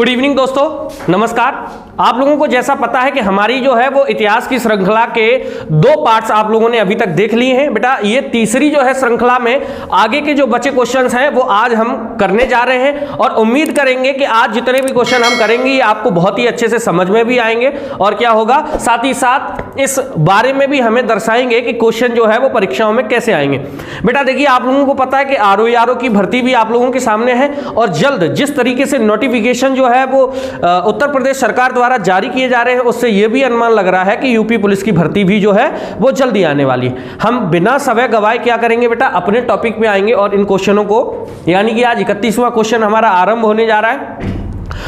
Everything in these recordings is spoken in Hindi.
गुड इवनिंग दोस्तों, नमस्कार। आप लोगों को जैसा पता है कि हमारी जो है वो इतिहास की श्रृंखला के 2 पार्ट्स आप लोगों ने अभी तक देख लिए हैं। बेटा ये तीसरी जो है श्रृंखला में आगे के जो बचे क्वेश्चंस हैं वो आज हम करने जा रहे हैं और उम्मीद करेंगे कि आज जितने भी क्वेश्चन हम करेंगे ये आपको बहुत ही अच्छे से समझ में भी आएंगे और क्या होगा, साथ ही साथ इस बारे में भी हमें दर्शाएंगे कि क्वेश्चन जो है वो परीक्षाओं में कैसे आएंगे। बेटा देखिए, आप लोगों को पता है कि आरओ की भर्ती भी आप लोगों के सामने है और जल्द जिस तरीके से नोटिफिकेशन जो है वो उत्तर प्रदेश सरकार द्वारा जारी किए जा रहे हैं उससे यह भी अनुमान लग रहा है कि यूपी पुलिस की भर्ती भी जो है वो जल्दी आने वाली है। हम बिना समय गवाए क्या करेंगे बेटा, अपने टॉपिक में आएंगे और इन क्वेश्चनों को, यानी कि आज 31वां क्वेश्चन हमारा आरंभ होने जा रहा है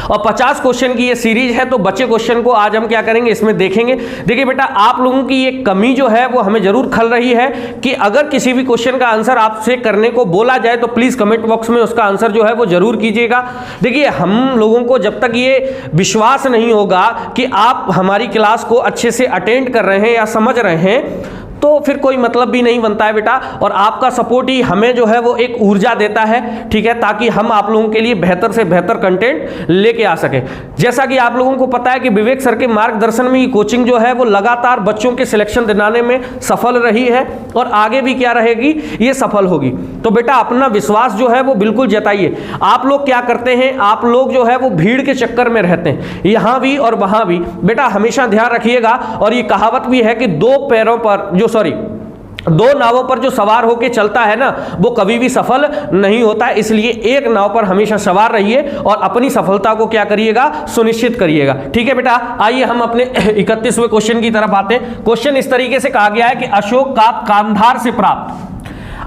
और 50 क्वेश्चन की ये सीरीज है, तो बचे क्वेश्चन को आज हम क्या करेंगे इसमें देखेंगे। देखिए बेटा, आप लोगों की ये कमी जो है वो हमें जरूर खल रही है कि अगर किसी भी क्वेश्चन का आंसर आपसे करने को बोला जाए तो प्लीज कमेंट बॉक्स में उसका आंसर जो है वो जरूर कीजिएगा। देखिए, हम लोगों को जब तक ये विश्वास नहीं होगा कि आप हमारी क्लास को अच्छे से अटेंड कर रहे हैं या समझ रहे हैं तो फिर कोई मतलब भी नहीं बनता है बेटा। और आपका सपोर्ट ही हमें जो है वो एक ऊर्जा देता है, ठीक है, ताकि हम आप लोगों के लिए बेहतर से बेहतर कंटेंट लेके आ सके। जैसा कि आप लोगों को पता है कि विवेक सर के मार्गदर्शन में ये कोचिंग जो है वो लगातार बच्चों के सिलेक्शन दिलाने में सफल रही है और आगे भी क्या रहेगी, ये सफल होगी। तो बेटा अपना विश्वास जो है वो बिल्कुल जताइए। आप लोग क्या करते हैं, आप लोग जो है वो भीड़ के चक्कर में रहते हैं, यहां भी और वहां भी। बेटा हमेशा ध्यान रखिएगा, और ये कहावत भी है कि दो नावों पर जो सवार होकर चलता है ना वो कभी भी सफल नहीं होता है। इसलिए एक नाव पर हमेशा सवार रहिए और अपनी सफलता को क्या करिएगा, सुनिश्चित करिएगा। ठीक है बेटा, आइए हम अपने 31वें क्वेश्चन की तरफ आते हैं। क्वेश्चन इस तरीके से कहा गया है कि अशोक का कांधार से प्राप्त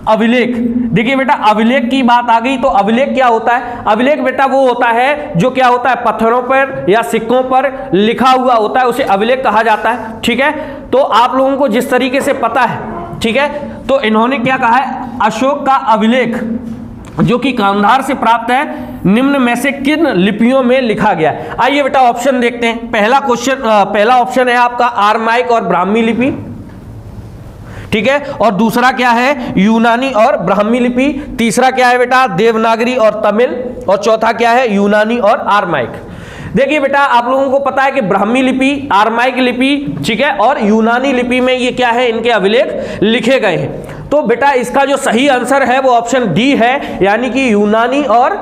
अभिलेख। देखिए बेटा, अभिलेख की बात आ गई तो अभिलेख क्या होता है? अभिलेख बेटा वो होता है जो क्या होता है, पत्थरों पर या सिक्कों पर लिखा हुआ होता है, उसे अभिलेख कहा जाता है। ठीक है, तो आप लोगों को जिस तरीके से पता है, ठीक है, तो इन्होंने क्या कहा है, अशोक का अभिलेख जो कि कांधार से प्राप्त है, निम्न में से किन लिपियों में लिखा गया है? आइए बेटा ऑप्शन देखते हैं। पहला ऑप्शन है आपका आरमाइक और ब्राह्मी लिपि, ठीक है, और दूसरा क्या है, यूनानी और ब्राह्मी लिपि। तीसरा क्या है बेटा, देवनागरी और तमिल, और चौथा क्या है, यूनानी और आरमाइक। देखिए बेटा, आप लोगों को पता है कि ब्राह्मी लिपि, आरमाइक लिपि, ठीक है, और यूनानी लिपि में ये क्या है, इनके अभिलेख लिखे गए हैं। तो बेटा इसका जो सही आंसर है वो ऑप्शन डी है, यानी कि यूनानी और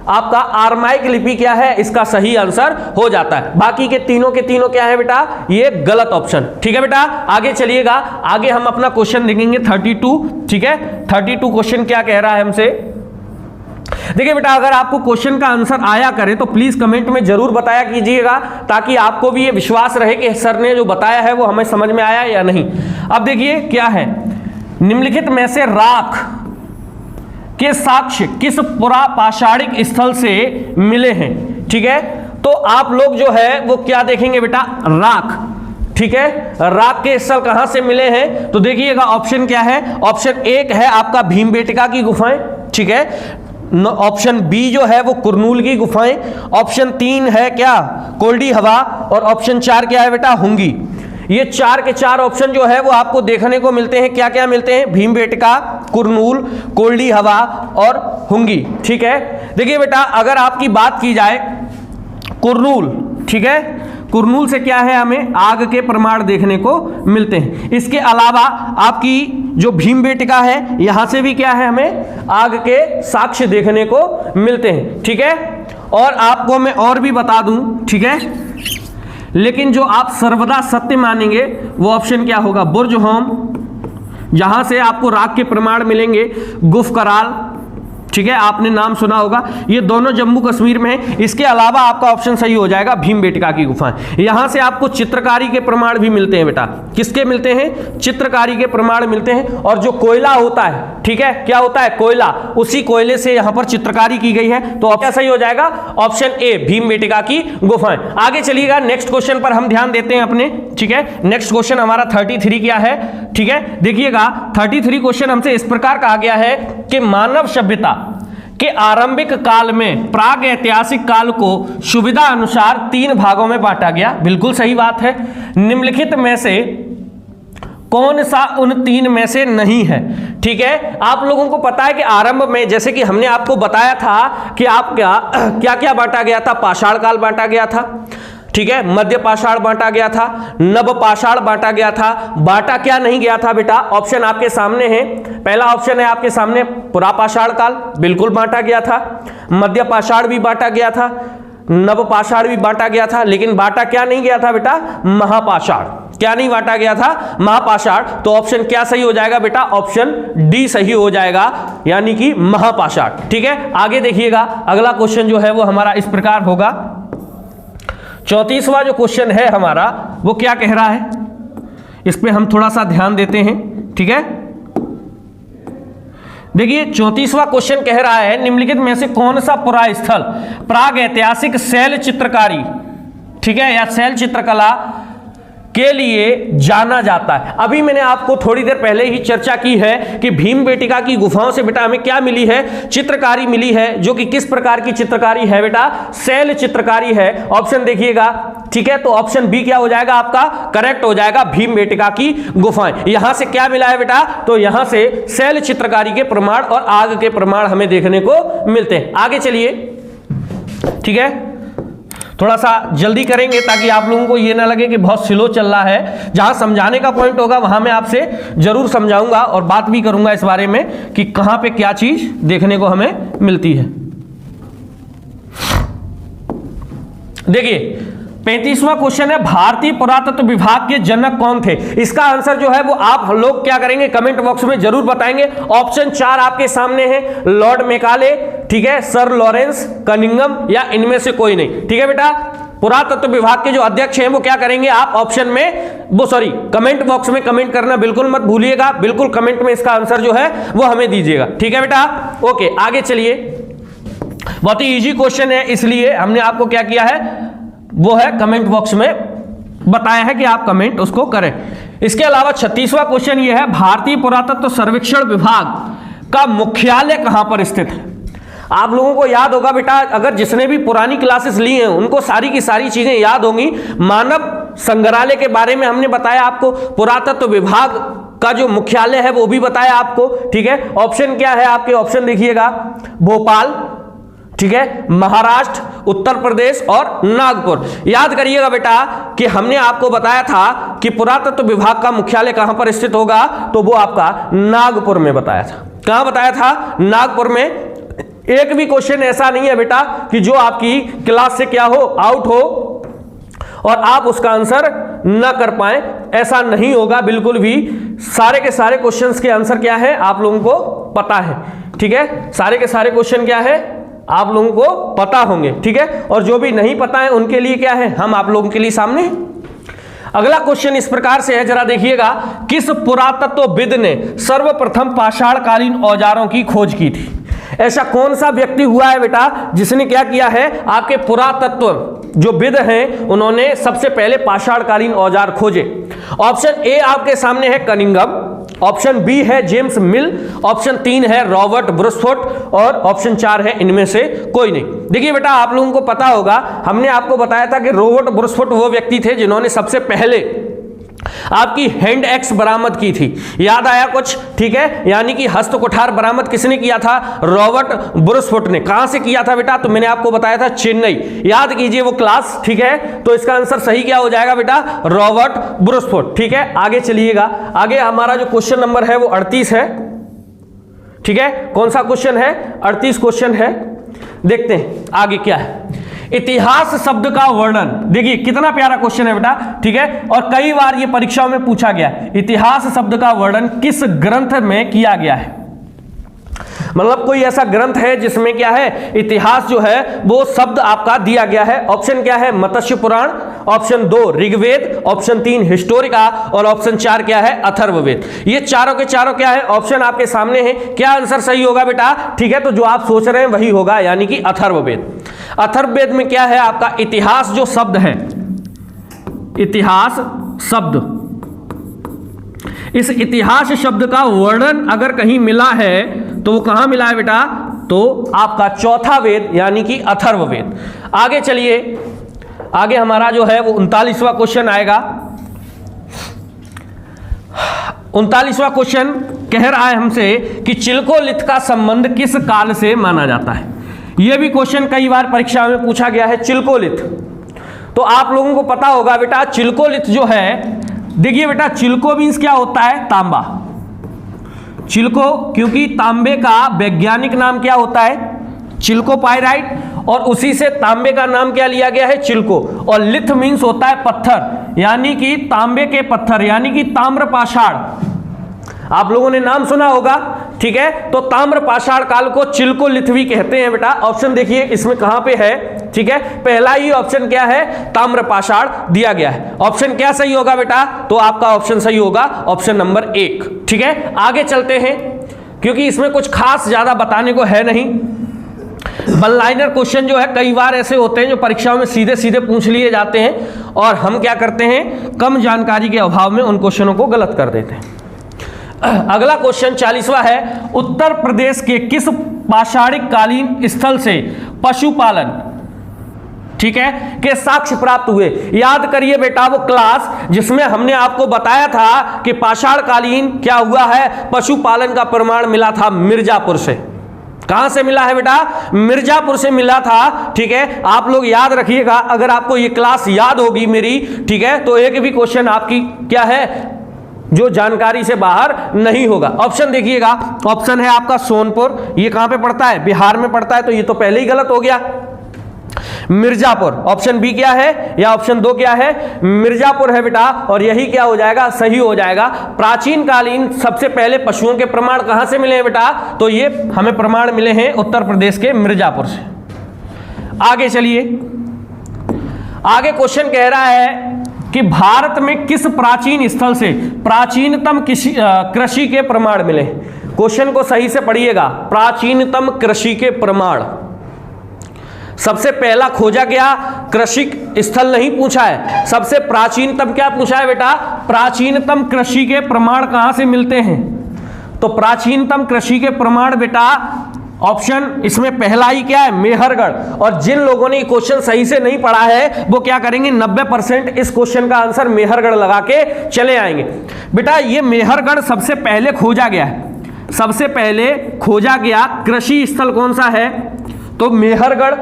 आपका आरमाइक लिपि क्या है, इसका सही आंसर हो जाता है। बाकी के तीनों क्या है बेटा, ये गलत ऑप्शन। ठीक है बेटा, आगे चलिएगा, आगे हम अपना क्वेश्चन देखेंगे 32। ठीक है, 32 क्वेश्चन क्या कह रहा है हमसे। देखिए बेटा, अगर आपको क्वेश्चन का आंसर आया करे तो प्लीज कमेंट में जरूर बताया कीजिएगा, ताकि आपको भी ये विश्वास रहे कि सर ने जो बताया है वो हमें समझ में आया या नहीं। अब देखिए क्या है, निम्नलिखित में से राख के साक्ष्य किस पुरापाषाणिक स्थल से मिले हैं? ठीक है, तो आप लोग जो है वो क्या देखेंगे बेटा, राख। ठीक है, राख के स्थल कहां से मिले हैं? तो देखिएगा ऑप्शन क्या है, ऑप्शन 1 है आपका भीमबेटका की गुफाएं, ठीक है, ऑप्शन बी जो है वो कुरनूल की गुफाएं, ऑप्शन 3 है क्या, कोल्डी हवा, और ऑप्शन 4 क्या है बेटा, हुंगी। ये 4 के 4 ऑप्शन जो है वो आपको देखने को मिलते हैं। क्या क्या मिलते हैं, भीमबेटका, कुरनूल, कोल्डी हवा और हुंगी। ठीक है, देखिए बेटा अगर आपकी बात की जाए कुरनूल, ठीक है, कुरनूल से क्या है, हमें आग के प्रमाण देखने को मिलते हैं। इसके अलावा आपकी जो भीमबेटका है यहां से भी क्या है, हमें आग के साक्ष्य देखने को मिलते हैं। ठीक है, और आपको मैं और भी बता दूं, ठीक है, लेकिन जो आप सर्वदा सत्य मानेंगे वो ऑप्शन क्या होगा, बुर्ज होम, जहां से आपको राख के प्रमाण मिलेंगे, गुफ कराल, ठीक है, आपने नाम सुना होगा, ये दोनों जम्मू कश्मीर में है। इसके अलावा आपका ऑप्शन सही हो जाएगा भीमबेटका की गुफाएं। यहां से आपको चित्रकारी के प्रमाण भी मिलते हैं बेटा। किसके मिलते हैं, चित्रकारी के प्रमाण मिलते हैं। और जो कोयला होता है, ठीक है, क्या होता है, कोयला, उसी कोयले से यहां पर चित्रकारी की गई है। तो क्या सही हो जाएगा, ऑप्शन ए भीमबेटका की गुफाएं। आगे चलिएगा, नेक्स्ट क्वेश्चन पर हम ध्यान देते हैं अपने। ठीक है, नेक्स्ट क्वेश्चन हमारा 33 क्या है, ठीक है, देखिएगा 33 क्वेश्चन हमसे इस प्रकार कहा गया है कि मानव सभ्यता के आरंभिक काल में प्राग ऐतिहासिक काल को सुविधा अनुसार 3 भागों में बांटा गया। बिल्कुल सही बात है। निम्नलिखित में से कौन सा उन तीन में से नहीं है? ठीक है, आप लोगों को पता है कि आरंभ में जैसे कि हमने आपको बताया था कि आप क्या क्या बांटा गया था, पाषाण काल बांटा गया था, ठीक है, मध्य पाषाण बांटा गया था, नव पाषाण बांटा गया था। बांटा क्या नहीं गया था बेटा? ऑप्शन आपके सामने है। पहला ऑप्शन है आपके सामने पुरा पाषाण काल, बिल्कुल बांटा गया था। मध्य पाषाण भी बांटा गया था, नव पाषाण भी बांटा गया था, लेकिन बांटा क्या नहीं गया था बेटा? महापाषाण। क्या नहीं बांटा गया था? महापाषाण। तो ऑप्शन क्या सही हो जाएगा बेटा? ऑप्शन डी सही हो जाएगा, यानी कि महापाषाण। ठीक है, आगे देखिएगा, अगला क्वेश्चन जो है वो हमारा इस प्रकार होगा। 34वां जो क्वेश्चन है हमारा वो क्या कह रहा है, इस पे हम थोड़ा सा ध्यान देते हैं। ठीक है, देखिए 34वां क्वेश्चन कह रहा है निम्नलिखित में से कौन सा पुरा स्थल प्राग ऐतिहासिक शैल चित्रकारी, ठीक है, या शैल चित्रकला के लिए जाना जाता है। अभी मैंने आपको थोड़ी देर पहले ही चर्चा की है कि भीमबेटका की गुफाओं से बेटा हमें क्या मिली है? चित्रकारी मिली है, जो कि किस प्रकार की चित्रकारी है बेटा? शैल चित्रकारी है। ऑप्शन देखिएगा, ठीक है, तो ऑप्शन बी क्या हो जाएगा आपका? करेक्ट हो जाएगा, भीमबेटका की गुफाएं। यहां से क्या मिला है बेटा? तो यहां से शैल चित्रकारी के प्रमाण और आग के प्रमाण हमें देखने को मिलते हैं। आगे चलिए, ठीक है, थोड़ा सा जल्दी करेंगे ताकि आप लोगों को ये ना लगे कि बहुत स्लो चल रहा है। जहां समझाने का पॉइंट होगा वहां मैं आपसे जरूर समझाऊंगा और बात भी करूंगा इस बारे में कि कहां पे क्या चीज देखने को हमें मिलती है। देखिए 35वां क्वेश्चन है, भारतीय पुरातत्व विभाग के जनक कौन थे? इसका आंसर जो है वो आप लोग क्या करेंगे? कमेंट बॉक्स में जरूर बताएंगे। ऑप्शन 4 आपके सामने है, लॉर्ड मेकाले, ठीक है, सर लॉरेंस कनिंगम, या इनमें से कोई नहीं। ठीक है बेटा, पुरातत्व विभाग के जो अध्यक्ष हैं वो क्या करेंगे? आप ऑप्शन में कमेंट बॉक्स में कमेंट करना बिल्कुल मत भूलिएगा। बिल्कुल कमेंट में इसका आंसर जो है वो हमें दीजिएगा। ठीक है बेटा, ओके, आगे चलिए। बहुत ही इजी क्वेश्चन है, इसलिए हमने आपको क्या किया है वो है कमेंट बॉक्स में बताया है कि आप कमेंट उसको करें। इसके अलावा 36वां क्वेश्चन ये है, भारतीय पुरातत्व सर्वेक्षण विभाग का मुख्यालय कहां पर स्थित है? आप लोगों को याद होगा बेटा, अगर जिसने भी पुरानी क्लासेस ली हैं उनको सारी की सारी चीजें याद होंगी। मानव संग्रहालय के बारे में हमने बताया आपको, पुरातत्व विभाग का जो मुख्यालय है वो भी बताया आपको। ठीक है, ऑप्शन क्या है आपके? ऑप्शन देखिएगा, भोपाल, ठीक है, महाराष्ट्र, उत्तर प्रदेश और नागपुर। याद करिएगा बेटा कि हमने आपको बताया था कि पुरातत्व विभाग का मुख्यालय कहां पर स्थित होगा, तो वो आपका नागपुर में बताया था। कहां बताया था? नागपुर में। एक भी क्वेश्चन ऐसा नहीं है बेटा कि जो आपकी क्लास से क्या हो, आउट हो और आप उसका आंसर न कर पाए, ऐसा नहीं होगा बिल्कुल भी। सारे के सारे क्वेश्चंस के आंसर क्या है आप लोगों को पता है। ठीक है, सारे के सारे क्वेश्चन क्या है आप लोगों को पता होंगे। ठीक है, और जो भी नहीं पता है उनके लिए क्या है, हम आप लोगों के लिए सामने। अगला क्वेश्चन इस प्रकार से है, जरा देखिएगा, किस पुरातत्वविद ने सर्वप्रथम पाषाणकालीन औजारों की खोज की थी? ऐसा कौन सा व्यक्ति हुआ है बेटा जिसने क्या किया है? आपके पुरातत्व जो विद हैं उन्होंने सबसे पहले पाषाणकालीन औजार खोजे। ऑप्शन ए आपके सामने है कनिंगम, ऑप्शन बी है जेम्स मिल, ऑप्शन 3 है रॉबर्ट ब्रुसफोर्ड और ऑप्शन 4 है इनमें से कोई नहीं। देखिए बेटा, आप लोगों को पता होगा, हमने आपको बताया था कि रॉबर्ट ब्रुसफोर्ड वो व्यक्ति थे जिन्होंने सबसे पहले आपकी हैंड एक्स बरामद की थी। याद आया कुछ? ठीक है, यानी कि हस्त कुठार बरामद किसने किया था? रॉबर्ट ब्रुसफोर्ड ने। कहां से किया था बेटा? तो मैंने आपको बताया था चेन्नई। याद कीजिए वो क्लास। ठीक है, तो इसका आंसर सही क्या हो जाएगा बेटा? रॉबर्ट ब्रुसफोर्ड। ठीक है, आगे चलिएगा। आगे हमारा जो क्वेश्चन नंबर है वो 38 है। ठीक है, कौन सा क्वेश्चन है? 38 क्वेश्चन है। देखते हैं आगे क्या है। इतिहास शब्द का वर्णन, देखिए कितना प्यारा क्वेश्चन है बेटा। ठीक है, और कई बार ये परीक्षाओं में पूछा गया। इतिहास शब्द का वर्णन किस ग्रंथ में किया गया है? मतलब कोई ऐसा ग्रंथ है जिसमें क्या है, इतिहास जो है वो शब्द आपका दिया गया है। ऑप्शन क्या है? मत्स्य पुराण, ऑप्शन 2 ऋग्वेद, ऑप्शन 3 हिस्टोरिका और ऑप्शन 4 क्या है? अथर्ववेद। ये चारों के चारों क्या है? ऑप्शन आपके सामने है। क्या आंसर सही होगा बेटा? ठीक है, तो जो आप सोच रहे हैं वही होगा, यानी कि अथर्ववेद। अथर्ववेद में क्या है आपका? इतिहास जो शब्द है, इतिहास शब्द, इस इतिहास शब्द का वर्णन अगर कहीं मिला है तो वो कहां मिला है बेटा? तो आपका चौथा वेद यानी कि अथर्ववेद। आगे चलिए, आगे हमारा जो है वो 39वां क्वेश्चन आएगा। 39वां क्वेश्चन कह रहा है हमसे कि चिल्कोलिथ का संबंध किस काल से माना जाता है। यह भी क्वेश्चन कई बार परीक्षा में पूछा गया है। चिल्कोलिथ, तो आप लोगों को पता होगा बेटा चिल्कोलिथ जो है, देखिए बेटा चिल्को मीन्स क्या होता है, तांबा। चिल्को, क्योंकि तांबे का वैज्ञानिक नाम क्या होता है, चिल्कोपाइराइट, और उसी से तांबे का नाम क्या लिया गया है, चिल्को। और लिथ मीन्स होता है पत्थर, यानी कि तांबे के पत्थर, यानी कि ताम्र पाषाण। आप लोगों ने नाम सुना होगा, ठीक है। तो ताम्र पाषाण काल को चिल्कोलिथ भी कहते हैं बेटा। ऑप्शन देखिए इसमें कहां पे है, ठीक है। पहला ही ऑप्शन क्या है, ताम्र पाषाण दिया गया है। ऑप्शन क्या सही होगा बेटा, तो आपका ऑप्शन सही होगा ऑप्शन नंबर 1, ठीक है। आगे चलते हैं, क्योंकि इसमें कुछ खास ज्यादा बताने को है नहीं। वन लाइनर क्वेश्चन जो है कई बार ऐसे होते हैं जो परीक्षाओं में सीधे सीधे पूछ लिए जाते हैं, और हम क्या करते हैं, कम जानकारी के अभाव में उन क्वेश्चनों को गलत कर देते हैं। अगला क्वेश्चन 40वां है, उत्तर प्रदेश के किस पाषाणिक कालीन स्थल से पशुपालन, ठीक है, के साक्ष्य प्राप्त हुए। याद करिए बेटा वो क्लास जिसमें हमने आपको बताया था कि पाषाण कालीन क्या हुआ है, पशुपालन का प्रमाण मिला था मिर्जापुर से। कहां से मिला है बेटा, मिर्जापुर से मिला था, ठीक है। आप लोग याद रखिएगा, अगर आपको ये क्लास याद होगी मेरी, ठीक है, तो एक भी क्वेश्चन आपकी क्या है जो जानकारी से बाहर नहीं होगा। ऑप्शन देखिएगा, ऑप्शन है आपका सोनपुर, ये कहां पे पड़ता है, बिहार में पड़ता है, तो ये तो पहले ही गलत हो गया। मिर्जापुर, ऑप्शन बी क्या है, या ऑप्शन 2 क्या है, मिर्जापुर है बेटा, और यही क्या हो जाएगा, सही हो जाएगा। प्राचीन कालीन सबसे पहले पशुओं के प्रमाण कहां से मिले हैं बेटा, तो ये हमें प्रमाण मिले हैं उत्तर प्रदेश के मिर्जापुर से। आगे चलिए, आगे क्वेश्चन कह रहा है कि भारत में किस प्राचीन स्थल से प्राचीनतम कृषि के प्रमाण मिले। क्वेश्चन को सही से पढ़िएगा, प्राचीनतम कृषि के प्रमाण सबसे पहला खोजा गया कृषि स्थल नहीं पूछा है, सबसे प्राचीनतम क्या पूछा है बेटा, प्राचीनतम कृषि के प्रमाण कहां से मिलते हैं। तो प्राचीनतम कृषि के प्रमाण बेटा ऑप्शन इसमें पहला ही क्या है, मेहरगढ़। और जिन लोगों ने क्वेश्चन सही से नहीं पढ़ा है वो क्या करेंगे, 90% इस क्वेश्चन का आंसर मेहरगढ़ लगा के चले आएंगे। बेटा ये मेहरगढ़ सबसे पहले खोजा गया है, सबसे पहले खोजा गया कृषि स्थल कौन सा है, तो मेहरगढ़।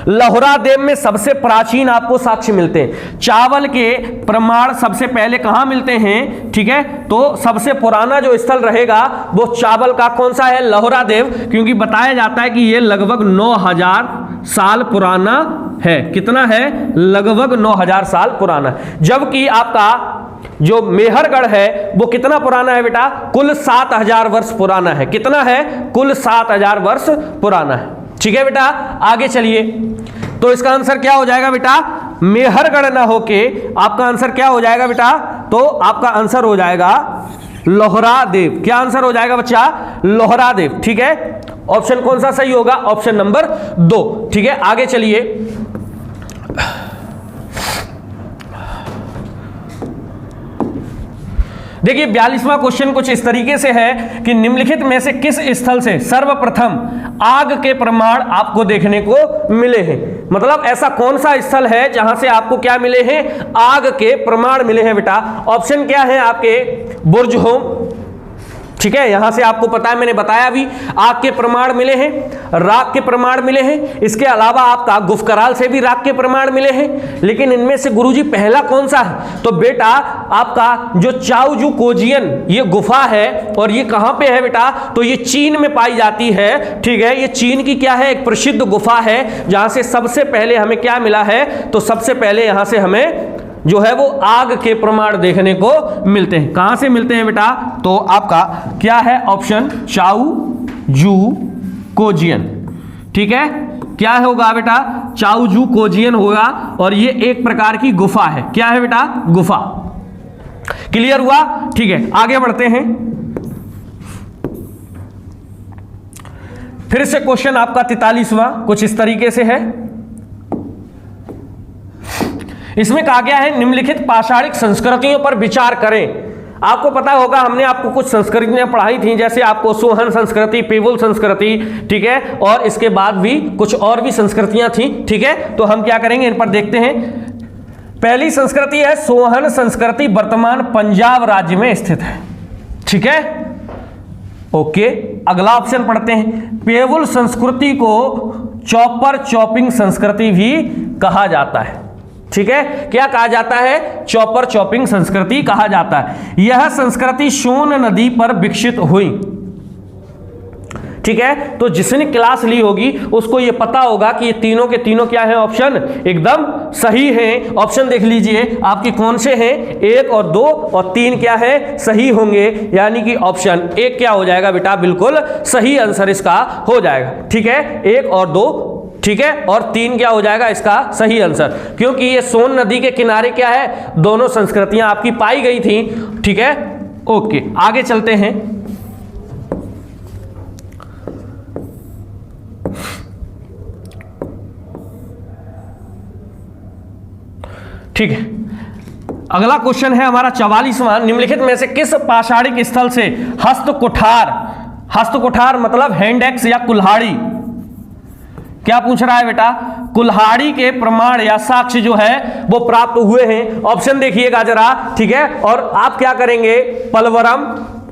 लोहरादेव में सबसे प्राचीन आपको साक्ष्य मिलते हैं। चावल के प्रमाण सबसे पहले कहां मिलते हैं, ठीक है, तो सबसे पुराना जो स्थल रहेगा वो चावल का कौन सा है, लोहरादेव, क्योंकि बताया जाता है कि ये लगभग 9000 साल पुराना है। कितना है, लगभग 9000 साल पुराना। जबकि आपका जो मेहरगढ़ है वो कितना पुराना है बेटा, कुल 7000 वर्ष पुराना है। कितना है, कुल 7000 वर्ष पुराना है, ठीक है बेटा। आगे चलिए, तो इसका आंसर क्या हो जाएगा बेटा, मेहरगढ़ ना होके आपका आंसर क्या हो जाएगा बेटा, तो आपका आंसर हो जाएगा लोहरादेव। क्या आंसर हो जाएगा बच्चा, लोहरादेव, ठीक है। ऑप्शन कौन सा सही होगा, ऑप्शन नंबर 2, ठीक है। आगे चलिए, देखिए 42वां क्वेश्चन कुछ इस तरीके से है कि निम्नलिखित में से किस स्थल से सर्वप्रथम आग के प्रमाण आपको देखने को मिले हैं। मतलब ऐसा कौन सा स्थल है जहां से आपको क्या मिले हैं, आग के प्रमाण मिले हैं बेटा। ऑप्शन क्या है आपके, बुर्ज होम, ठीक है, यहां से आपको पता है, मैंने बताया भी, आग के प्रमाण मिले हैं, राख के प्रमाण मिले हैं, इसके अलावा आपका गुफकराल से भी राख के प्रमाण मिले हैं। लेकिन इनमें से गुरुजी पहला कौन सा है, तो बेटा आपका जो चाओजू कोजियन ये गुफा है, और ये कहां पे है बेटा, तो ये चीन में पाई जाती है, ठीक है। ये चीन की क्या है, एक प्रसिद्ध गुफा है, जहां से सबसे पहले हमें क्या मिला है, तो सबसे पहले यहां से हमें जो है वो आग के प्रमाण देखने को मिलते हैं। कहां से मिलते हैं बेटा, तो आपका क्या है ऑप्शन, चाओजू कोजियन, ठीक है। क्या होगा बेटा, चाओजू कोजियन होगा, और ये एक प्रकार की गुफा है। क्या है बेटा, गुफा। क्लियर हुआ, ठीक है। आगे बढ़ते हैं, फिर से क्वेश्चन आपका 43वां कुछ इस तरीके से है। इसमें कहा गया है निम्नलिखित पाषाणिक संस्कृतियों पर विचार करें। आपको पता होगा हमने आपको कुछ संस्कृतियां पढ़ाई थी, जैसे आपको सोहन संस्कृति, पेवुल संस्कृति, ठीक है, और इसके बाद भी कुछ और भी संस्कृतियां थी, ठीक है। तो हम क्या करेंगे, इन पर देखते हैं। पहली संस्कृति है सोहन संस्कृति, वर्तमान पंजाब राज्य में स्थित है। ठीक है, ओके। अगला ऑप्शन पढ़ते हैं। पेवुल संस्कृति को चॉपर चॉपिंग संस्कृति भी कहा जाता है। ठीक है, क्या कहा जाता है? चॉपर चॉपिंग संस्कृति कहा जाता है। यह संस्कृति सोन नदी पर विकसित हुई। ठीक है, तो जिसने क्लास ली होगी उसको ये पता होगा कि ये तीनों के तीनों क्या है, ऑप्शन एकदम सही हैं। ऑप्शन देख लीजिए आपके कौन से हैं, 1 और 2 और 3 क्या है, सही होंगे। यानी कि ऑप्शन 1 क्या हो जाएगा बेटा, बिल्कुल सही आंसर इसका हो जाएगा। ठीक है, 1 और 2, ठीक है, और 3 क्या हो जाएगा इसका सही आंसर, क्योंकि ये सोन नदी के किनारे क्या है, दोनों संस्कृतियां आपकी पाई गई थी। ठीक है, ओके, आगे चलते हैं। ठीक है, अगला क्वेश्चन है हमारा 44वां। निम्नलिखित में से किस पाषाणिक स्थल से हस्तकुठार मतलब हैंड एक्स या कुल्हाड़ी, क्या पूछ रहा है बेटा, कुल्हाड़ी के प्रमाण या साक्ष्य जो है वो प्राप्त हुए हैं? ऑप्शन देखिएगा जरा। ठीक है, और आप क्या करेंगे, पलवरम,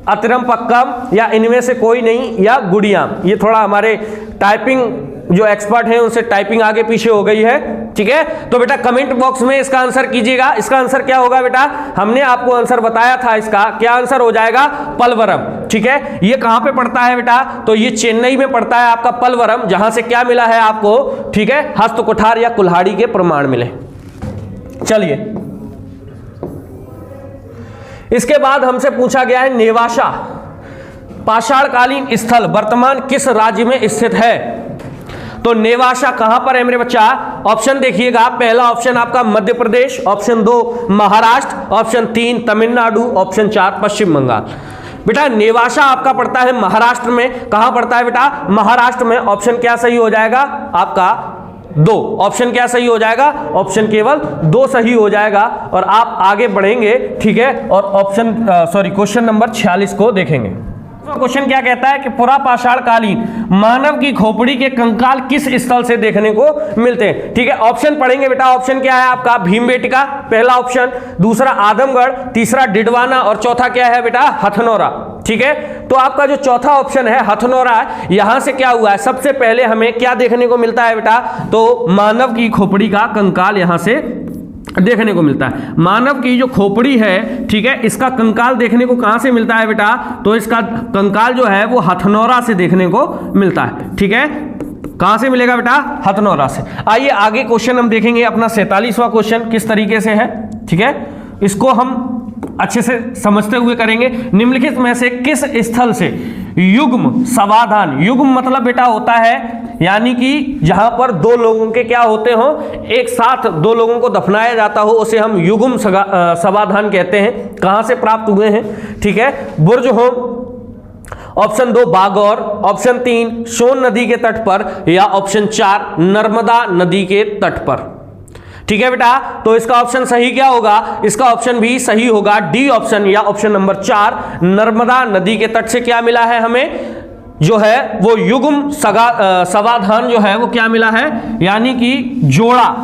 अतिरम पक्कम, या इनमें से कोई नहीं, या गुड़ियाम। ये थोड़ा हमारे टाइपिंग जो एक्सपर्ट हैं उनसे टाइपिंग आगे पीछे हो गई है। ठीक है, तो बेटा कमेंट बॉक्स में इसका आंसर कीजिएगा। इसका आंसर क्या होगा बेटा, हमने आपको आंसर बताया था, इसका क्या आंसर हो जाएगा, पलवरम। ठीक है, ये कहां पे पड़ता है बेटा, तो ये चेन्नई में पड़ता है आपका पलवरम, जहां से क्या मिला है आपको, ठीक है, हस्तकुठार या कुल्हाड़ी के प्रमाण मिले। चलिए, इसके बाद हमसे पूछा गया है नेवासा पाषाणकालीन स्थल वर्तमान किस राज्य में स्थित है? तो नेवासा कहां पर है मेरे बच्चा? ऑप्शन देखिएगा, पहला ऑप्शन आपका Madhya Pradesh, option 2 Maharashtra, option 3 Tamil Nadu, option 4 Paschim Bengal. बेटा नेवासा आपका पड़ता है महाराष्ट्र में। कहां पड़ता है बेटा? महाराष्ट्र में। ऑप्शन क्या सही हो जाएगा आपका? 2। ऑप्शन क्या सही हो जाएगा? ऑप्शन केवल 2 सही हो जाएगा। और आप आगे बढ़ेंगे, ठीक है, और ऑप्शन क्वेश्चन नंबर 46 को देखेंगे। क्वेश्चन क्या कहता है कि पुरापाषाण कालीन मानव की खोपड़ी के कंकाल किस स्थल से देखने को मिलते हैं? ठीक है, ऑप्शन पढ़ेंगे बेटा। ऑप्शन क्या है आपका? भीमबेटका पहला ऑप्शन, दूसरा आदमगढ़, तीसरा डिडवाना, और चौथा क्या है बेटा? हथनौरा। ठीक है, तो आपका जो चौथा ऑप्शन है हथनौरा, यहां से क्या हुआ है, सबसे पहले हमें क्या देखने को मिलता है बेटा? तो मानव की खोपड़ी का कंकाल यहां से देखने को मिलता है। मानव की जो खोपड़ी है, ठीक है, इसका कंकाल देखने को कहां से मिलता है बेटा? तो इसका कंकाल जो है वो हथनौरा से देखने को मिलता है। ठीक है, कहां से मिलेगा बेटा? हथनौरा से। आइए आगे क्वेश्चन हम देखेंगे अपना 47वां क्वेश्चन किस तरीके से है। ठीक है, इसको हम अच्छे से समझते हुए करेंगे। निम्नलिखित में से किस स्थल से युग्म समाधान, युग्म मतलब बेटा होता है यानी कि जहां पर 2 लोगों के क्या होते हो, एक साथ 2 लोगों को दफनाया जाता हो, उसे हम युग्म समाधान कहते हैं। कहां से प्राप्त हुए हैं? ठीक है, बुर्ज हो, ऑप्शन 2 बागौर, ऑप्शन 3 सोन नदी के तट पर, या ऑप्शन 4 नर्मदा नदी के तट पर। ठीक है बेटा, तो इसका ऑप्शन सही क्या होगा? इसका ऑप्शन भी सही होगा, डी ऑप्शन, या ऑप्शन नंबर 4 नर्मदा नदी के तट से क्या मिला है हमें, जो है वो युग्म समाधान जो है वो क्या मिला है, यानी कि जोड़ा।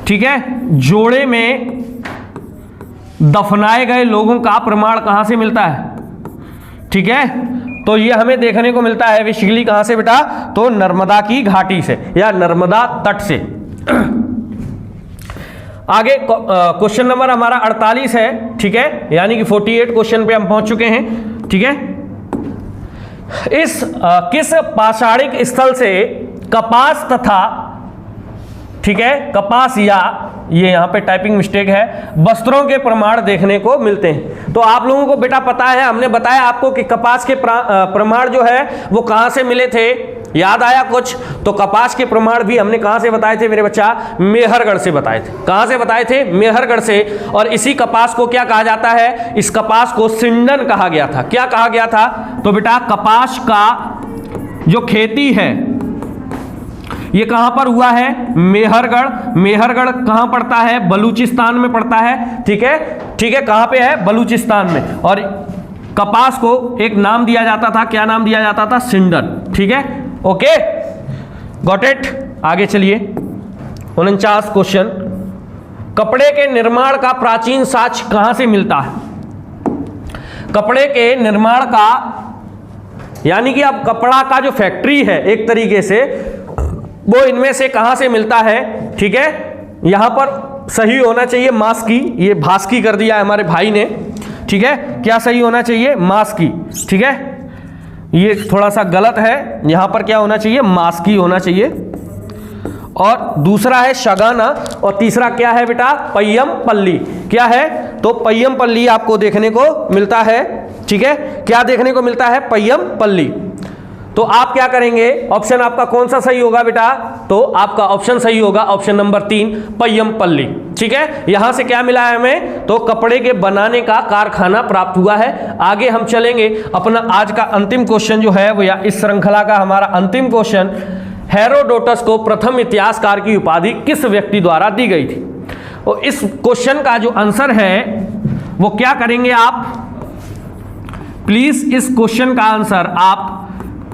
ठीक है, जोड़े में दफनाए गए लोगों का प्रमाण कहां से मिलता है? ठीक है, तो ये हमें देखने को मिलता है बेसिकली कहां से बेटा? तो नर्मदा की घाटी से या नर्मदा तट से। आगे क्वेश्चन नंबर हमारा 48 है। ठीक है, यानी कि 48 क्वेश्चन पे हम पहुंच चुके हैं। ठीक है, इस किस पाषाणिक स्थल से कपास तथा, ठीक है, कपास या ये यहां पे टाइपिंग मिस्टेक है, वस्त्रों के प्रमाण देखने को मिलते हैं? तो आप लोगों को बेटा पता है, हमने बताया आपको कि कपास के प्रमाण जो है वो कहां से मिले थे, याद आया कुछ? तो कपास के प्रमाण भी हमने कहां से बताए थे मेरे बच्चा? मेहरगढ़ से बताए थे। कहां से बताए थे? मेहरगढ़ से। और इसी कपास को क्या कहा जाता है? इस कपास को सिंडन कहा गया था। क्या कहा गया था? तो बेटा कपास का जो खेती है ये कहां पर हुआ है? मेहरगढ़। मेहरगढ़ कहां पड़ता है? बलूचिस्तान में पड़ता है। ठीक है, ठीक है, कहां पे है? बलूचिस्तान में। और कपास को एक नाम दिया जाता था, क्या नाम दिया जाता था? सिंडन। ठीक है, ओके, गॉट इट। आगे चलिए 49 क्वेश्चन। कपड़े के निर्माण का प्राचीन साक्ष्य कहां से मिलता है? कपड़े के निर्माण का, यानी कि अब कपड़ा का जो फैक्ट्री है एक तरीके से, वो इनमें से कहां से मिलता है? ठीक है, यहां पर सही होना चाहिए मास्की, ये भास्की कर दिया है हमारे भाई ने। ठीक है, क्या सही होना चाहिए? मास्की। ठीक है, ये थोड़ा सा गलत है, यहां पर क्या होना चाहिए? मास्की होना चाहिए। और दूसरा है शगाना, और तीसरा क्या है बेटा? पय्यम पल्ली। क्या है? तो पय्यम पल्ली आपको देखने को मिलता है। ठीक है, क्या देखने को मिलता है? पय्यम पल्ली। तो आप क्या करेंगे? ऑप्शन आपका कौन सा सही होगा बेटा? तो आपका ऑप्शन सही होगा ऑप्शन नंबर 3, पय्यम पल्ली। ठीक है, यहां से क्या मिला है हमें? तो कपड़े के बनाने का कारखाना प्राप्त हुआ है। आगे हम चलेंगे, अपना आज का अंतिम क्वेश्चन जो है वो, या इस श्रृंखला का हमारा अंतिम क्वेश्चन, हेरोडोटस को प्रथम इतिहासकार की उपाधि किस व्यक्ति द्वारा दी गई थी? और इस क्वेश्चन का जो आंसर है वो क्या करेंगे आप? प्लीज इस क्वेश्चन का आंसर आप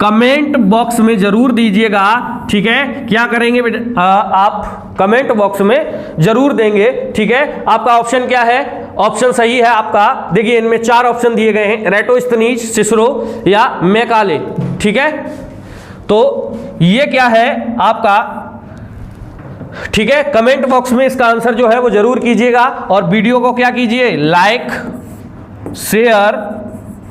कमेंट बॉक्स में जरूर दीजिएगा। ठीक है, क्या करेंगे बेटा? आप कमेंट बॉक्स में जरूर देंगे। ठीक है, आपका ऑप्शन क्या है? ऑप्शन सही है आपका, देखिए इनमें 4 ऑप्शन दिए गए हैं, रेटोस्थनीज, सिसरो या मैकाले। ठीक है, तो ये क्या है आपका? ठीक है, कमेंट बॉक्स में इसका आंसर जो है वो जरूर कीजिएगा, और वीडियो को क्या कीजिए? Like, share.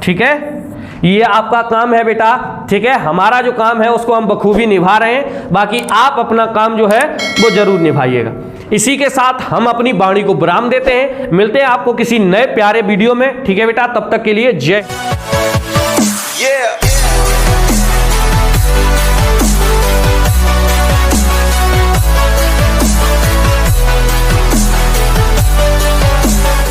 ठीक है, ये आपका काम है बेटा। ठीक है, हमारा जो काम है उसको हम बखूबी निभा रहे हैं, बाकी आप अपना काम जो है वो जरूर निभाइएगा। इसी के साथ हम अपनी वाणी को विराम देते हैं, मिलते हैं आपको किसी नए प्यारे वीडियो में। ठीक है बेटा, तब तक के लिए जय।